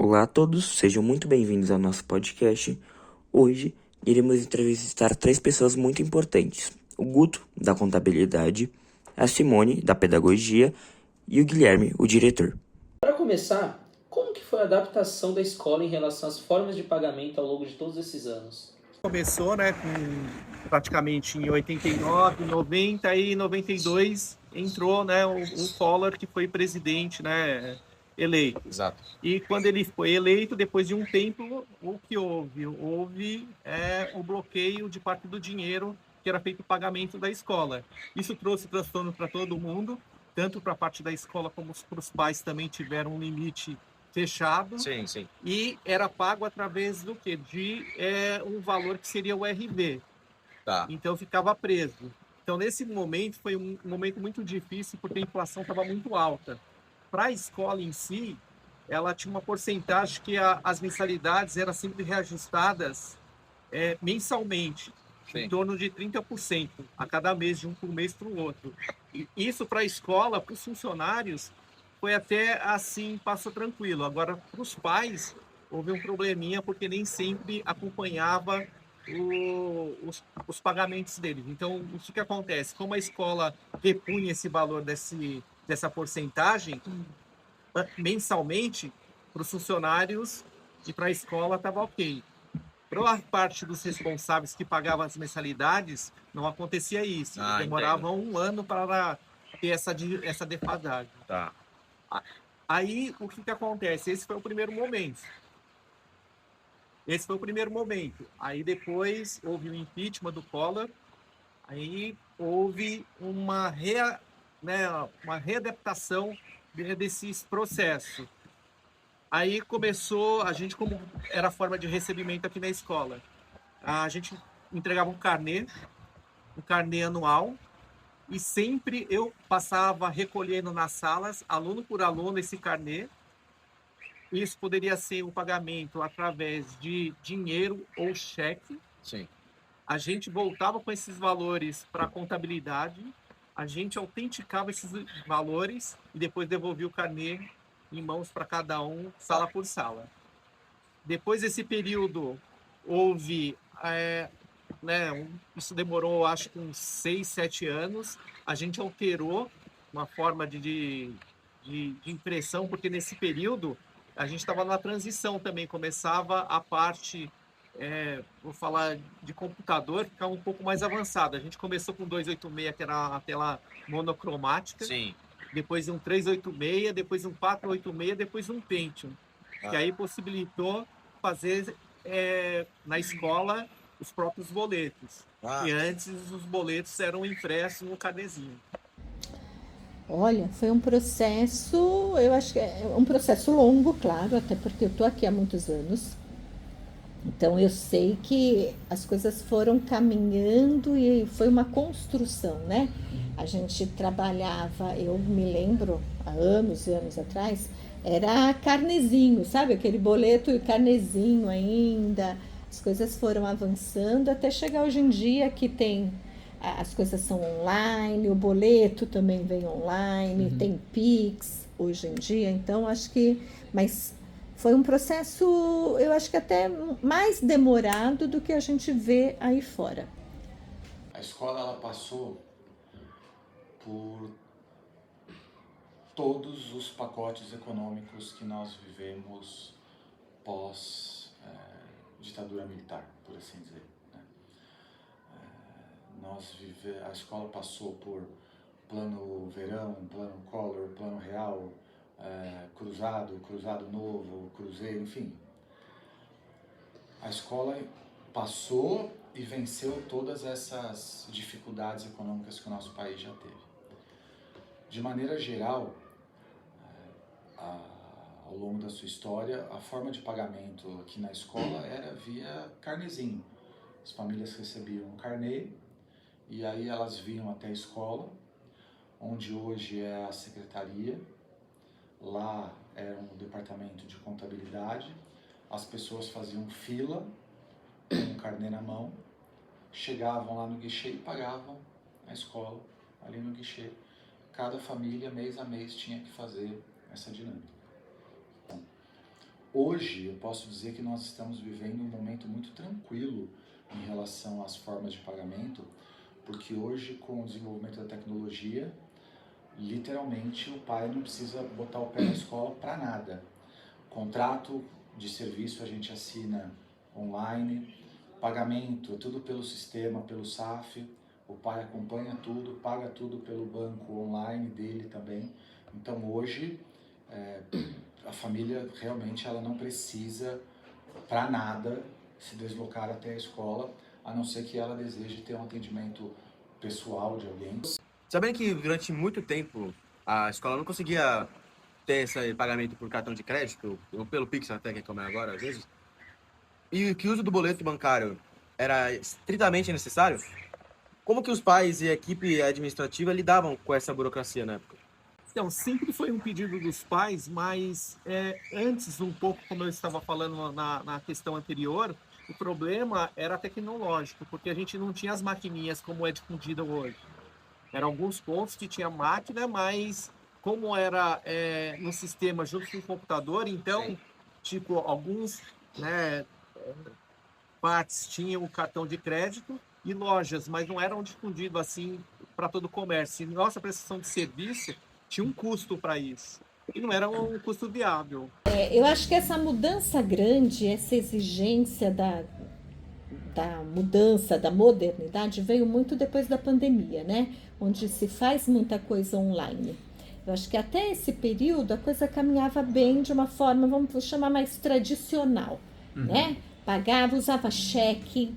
Olá a todos, sejam muito bem-vindos ao nosso podcast. Hoje iremos entrevistar três pessoas muito importantes: o Guto, da contabilidade, a Simone, da pedagogia e o Guilherme, o diretor. Para começar, como que foi a adaptação da escola em relação às formas de pagamento ao longo de todos esses anos? Começou, né, praticamente em 89, 90 e 92 entrou, né, o Collor, que foi presidente, né, eleito. Exato. E quando ele foi eleito, depois de um tempo, o que houve? Houve o bloqueio de parte do dinheiro que era feito o pagamento da escola. Isso trouxe transtorno para todo mundo, tanto para a parte da escola como para os pais também tiveram um limite fechado. Sim, sim. E era pago através do quê? De um valor que seria o RV. Tá. Então ficava preso. Então nesse momento foi um momento muito difícil porque a inflação estava muito alta. Para a escola em si, ela tinha uma porcentagem que as mensalidades eram sempre reajustadas mensalmente, Sim. em torno de 30% a cada mês, de um por mês para o outro. E isso para a escola, para os funcionários, foi até assim, passou tranquilo. Agora, para os pais, houve um probleminha, porque nem sempre acompanhava os pagamentos deles. Então, o que acontece? Como a escola repunha esse valor dessa porcentagem, mensalmente, para os funcionários e para a escola estava ok. Para a parte dos responsáveis que pagavam as mensalidades, não acontecia isso. Demorava um ano para ter essa defasagem. Tá. Aí, o que acontece? Esse foi o primeiro momento. Aí depois houve o impeachment do Collor. Aí houve uma readaptação desses processos. Aí começou, a gente, como era a forma de recebimento aqui na escola, a gente entregava um carnê anual, e sempre eu passava recolhendo nas salas, aluno por aluno, esse carnê. Isso poderia ser um pagamento através de dinheiro ou cheque. Sim. A gente voltava com esses valores para a contabilidade, a gente autenticava esses valores e depois devolvia o carnê em mãos para cada um, sala por sala. Depois desse período, houve... isso demorou, acho que uns 6, 7 anos. A gente alterou uma forma de impressão, porque nesse período a gente estava na transição também. Começava a parte, vou falar de computador, ficar um pouco mais avançada. A gente começou com 286, que era a tela monocromática. Sim. Depois um 386, depois um 486, depois um Pentium. Que aí possibilitou fazer na escola os próprios boletos. E antes os boletos eram impressos no carnezinho. Olha, foi um processo, eu acho que é um processo longo, claro, até porque eu estou aqui há muitos anos. Então eu sei que as coisas foram caminhando e foi uma construção, né? A gente trabalhava, eu me lembro, há anos e anos atrás, era carnezinho, sabe? Aquele boleto e carnezinho ainda. As coisas foram avançando até chegar hoje em dia que tem as coisas são online, o boleto também vem online, tem Pix hoje em dia, então acho que, mas foi um processo, eu acho que até mais demorado do que a gente vê aí fora. A escola ela passou por todos os pacotes econômicos que nós vivemos pós ditadura militar, por assim dizer. A escola passou por plano verão, plano Collor, plano real, cruzado novo, cruzeiro, enfim. A escola passou e venceu todas essas dificuldades econômicas que o nosso país já teve. De maneira geral, ao longo da sua história, a forma de pagamento aqui na escola era via carnezinho. As famílias recebiam um carnê e aí elas vinham até a escola, onde hoje é a secretaria. Lá era um departamento de contabilidade. As pessoas faziam fila com um carnê na mão, chegavam lá no guichê e pagavam a escola ali no guichê. Cada família, mês a mês, tinha que fazer essa dinâmica. Então, Hoje, eu posso dizer que nós estamos vivendo um momento muito tranquilo em relação às formas de pagamento, porque hoje, com o desenvolvimento da tecnologia, literalmente o pai não precisa botar o pé na escola para nada. Contrato de serviço a gente assina online, pagamento tudo pelo sistema, pelo SAF, o pai acompanha tudo, paga tudo pelo banco online dele também. Então hoje a família realmente ela não precisa para nada se deslocar até a escola, a não ser que ela deseje ter um atendimento pessoal de alguém. Sabendo que durante muito tempo a escola não conseguia ter esse pagamento por cartão de crédito, ou pelo Pix até, que é como é agora às vezes, e que o uso do boleto bancário era estritamente necessário, como que os pais e a equipe administrativa lidavam com essa burocracia na época? Então, sempre foi um pedido dos pais, mas antes, um pouco, como eu estava falando na questão anterior, o problema era tecnológico, porque a gente não tinha as maquininhas como é difundido hoje. Eram alguns pontos que tinha máquina, mas como era no sistema junto com o computador, então, Sim. tipo, alguns partes tinham o cartão de crédito e lojas, mas não eram difundidos assim para todo o comércio. E nossa prestação de serviço tinha um custo para isso. E não era um custo viável. Eu acho que essa mudança grande, essa exigência da mudança, da modernidade, veio muito depois da pandemia, né? Onde se faz muita coisa online. Eu acho que até esse período a coisa caminhava bem de uma forma, vamos chamar, mais tradicional, né? Pagava, usava cheque.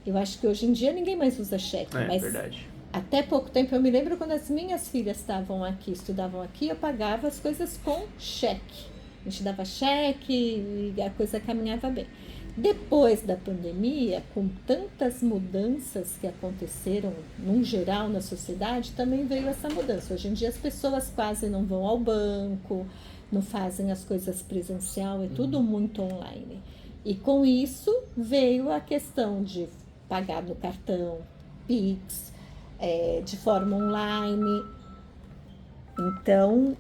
Eu acho que hoje em dia ninguém mais usa cheque, mas Verdade. até pouco tempo, eu me lembro quando as minhas filhas estavam aqui, estudavam aqui, eu pagava as coisas com cheque. A gente dava cheque e a coisa caminhava bem. Depois da pandemia, com tantas mudanças que aconteceram, num geral, na sociedade, também veio essa mudança. Hoje em dia as pessoas quase não vão ao banco, não fazem as coisas presencial, é tudo muito online. E com isso veio a questão de pagar no cartão, Pix, de forma online. Então,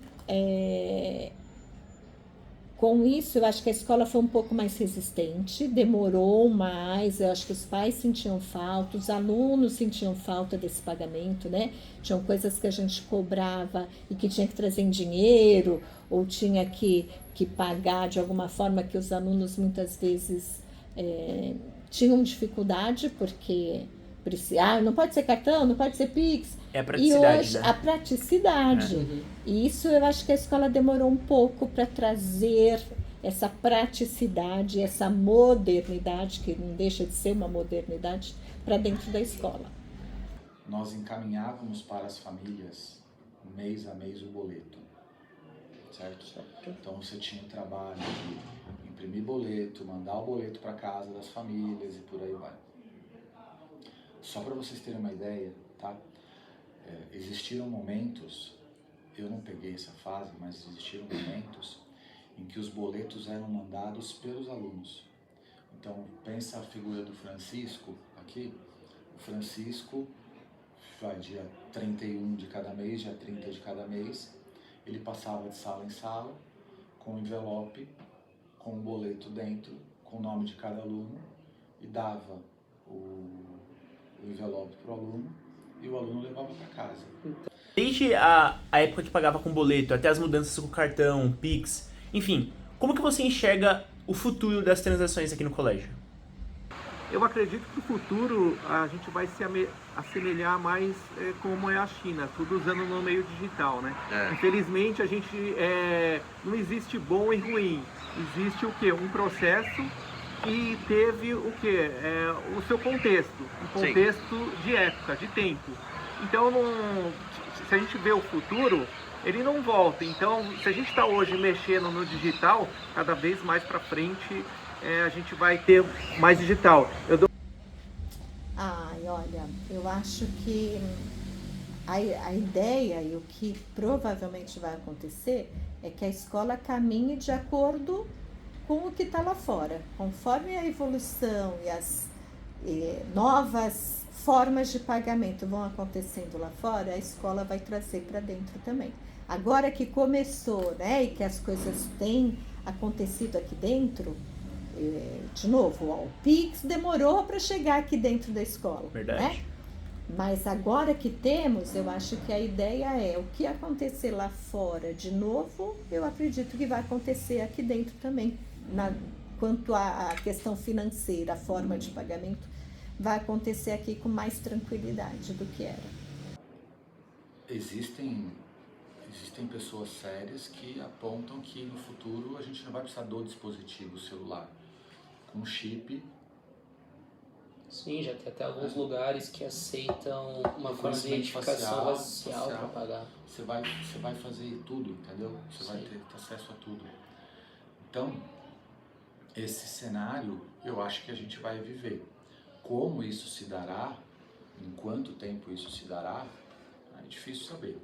com isso, eu acho que a escola foi um pouco mais resistente, demorou mais, eu acho que os pais sentiam falta, os alunos sentiam falta desse pagamento, né? Tinham coisas que a gente cobrava e que tinha que trazer em dinheiro, ou tinha que pagar de alguma forma, que os alunos muitas vezes tinham dificuldade, porque não pode ser cartão, não pode ser Pix. É a praticidade, E hoje, né? a praticidade. E isso eu acho que a escola demorou um pouco para trazer essa praticidade, essa modernidade, que não deixa de ser uma modernidade, para dentro da escola. Nós encaminhávamos para as famílias, mês a mês, o boleto, certo? Então você tinha o trabalho de imprimir boleto, mandar o boleto para casa das famílias e por aí vai. Só para vocês terem uma ideia, tá? Existiram momentos, eu não peguei essa fase, mas existiram momentos em que os boletos eram mandados pelos alunos. Então, pensa a figura do Francisco aqui. O Francisco, dia 31 de cada mês, dia 30 de cada mês, ele passava de sala em sala com um envelope, com um boleto dentro, com o nome de cada aluno, e dava o envelope para o aluno e o aluno levava para casa. Desde a época que pagava com boleto até as mudanças com cartão, Pix, enfim, como que você enxerga o futuro das transações aqui no colégio? Eu acredito que no futuro a gente vai se assemelhar mais como é a China, tudo usando no meio digital, né? Infelizmente a gente não existe bom e ruim, existe o quê? Um processo que teve o quê? O seu contexto, um contexto de época, de tempo. Então, se a gente vê o futuro, ele não volta. Então, se a gente está hoje mexendo no digital, cada vez mais para frente a gente vai ter mais digital. Olha, eu acho que a ideia e o que provavelmente vai acontecer é que a escola caminhe de acordo com o que está lá fora. Conforme a evolução e as novas formas de pagamento vão acontecendo lá fora, a escola vai trazer para dentro também. Agora que começou, né, e que as coisas têm acontecido aqui dentro, de novo, ó, o Pix demorou para chegar aqui dentro da escola. Verdade. Né? Mas agora que temos, eu acho que a ideia é o que acontecer lá fora de novo, eu acredito que vai acontecer aqui dentro também. Quanto à questão financeira, a forma de pagamento, vai acontecer aqui com mais tranquilidade do que era. Existem pessoas sérias que apontam que no futuro a gente não vai precisar do dispositivo celular com chip. Sim, já tem até alguns lugares que aceitam uma forma de Reconhecimento identificação racial para pagar. Você vai fazer tudo, entendeu? Você vai ter acesso a tudo. Então, esse cenário eu acho que a gente vai viver. Como isso se dará, em quanto tempo isso se dará, é difícil saber.